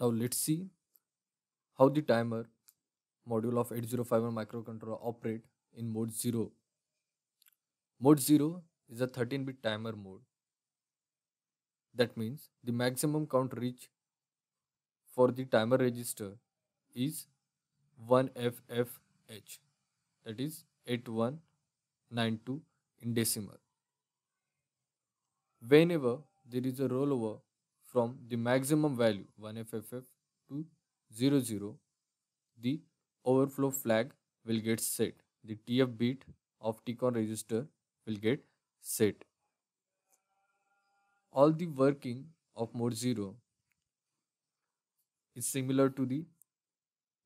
Now let's see how the timer module of 8051 microcontroller operate in mode 0. Mode 0 is a 13-bit timer mode. That means the maximum count reach for the timer register is 1FFH, that is 8192 in decimal. Whenever there is a rollover from the maximum value 1FFF to 00, the overflow flag will get set. The TF bit of TCON register will get set. All the working of mode 0 is similar to the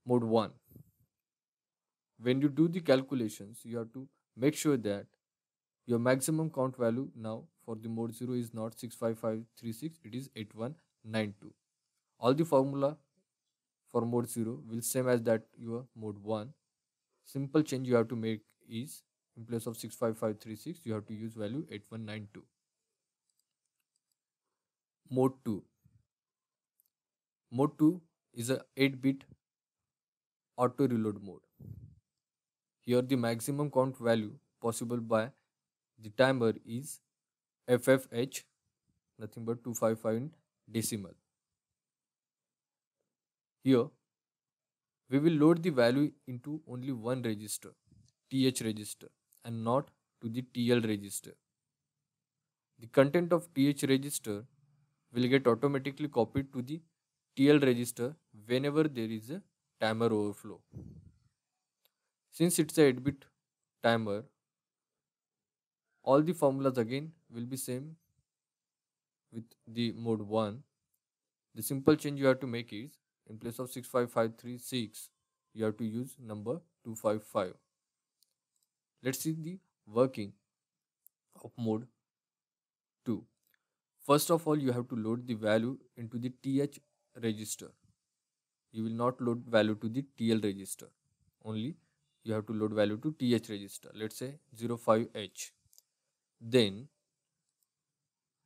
mode 1. When you do the calculations, you have to make sure that your maximum count value now for the mode 0 is not 65536, it is 8192. All the formula for mode 0 will same as that your mode 1. Simple change you have to make is in place of 65536 you have to use value 8192. Mode 2. Mode 2 is a 8-bit auto reload mode. Here the maximum count value possible by the timer is FFH, nothing but 255 in decimal. Here we will load the value into only one register, TH register, and not to the TL register. The content of TH register will get automatically copied to the TL register whenever there is a timer overflow. Since it's a 8-bit timer, all the formulas again will be same with the mode 1. The simple change you have to make is in place of 65536 you have to use number 255. Let's see the working of mode 2. First of all, you have to load the value into the TH register. You will not load value to the TL register. Only you have to load value to TH register. Let's say 05H. Then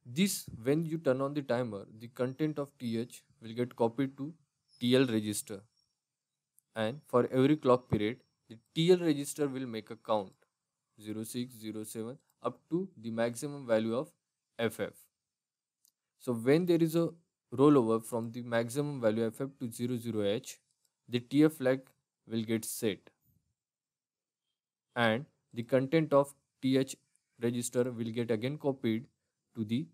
this, when you turn on the timer, the content of TH will get copied to TL register. And for every clock period, the TL register will make a count 06, 07 up to the maximum value of FF. So when there is a rollover from the maximum value FF to 00H, the TF flag will get set and the content of TH register will get again copied to the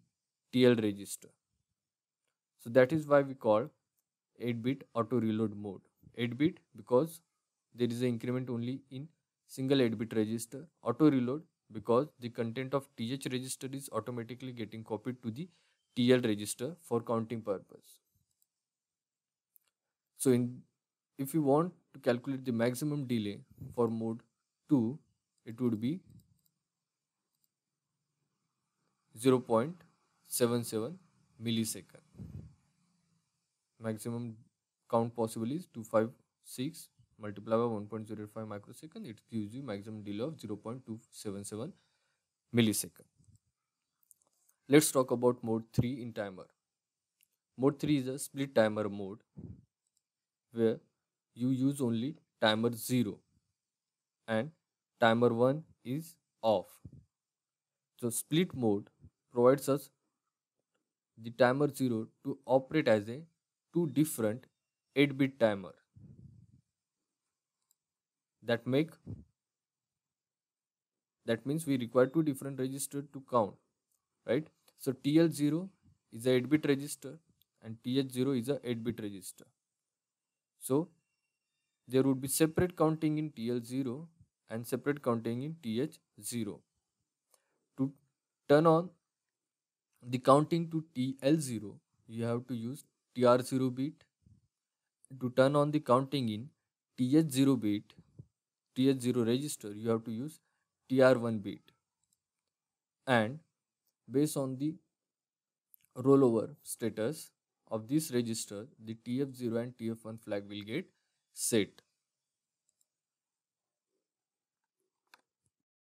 TL register. So that is why we call 8-bit auto reload mode. 8-bit because there is an increment only in single 8-bit register. Auto reload because the content of TH register is automatically getting copied to the TL register for counting purpose. So if you want to calculate the maximum delay for mode 2, it would be 0.77 millisecond. Maximum count possible is 256 multiplied by 1.05 microsecond. It gives you maximum delay of 0.277 millisecond. Let's talk about mode 3 in timer. Mode 3 is a split timer mode where you use only timer 0 and timer 1 is off. So split mode provides us the timer 0 to operate as a two different 8-bit timer that means we require two different registers to count, right? So TL0 is a 8-bit register and TH0 is a 8-bit register. So there would be separate counting in TL0 and separate counting in TH0. To turn on the counting to TL0, you have to use TR0 bit. To turn on the counting in TH0 bit, TH0 register, you have to use TR1 bit. And based on the rollover status of this register, the TF0 and TF1 flag will get set.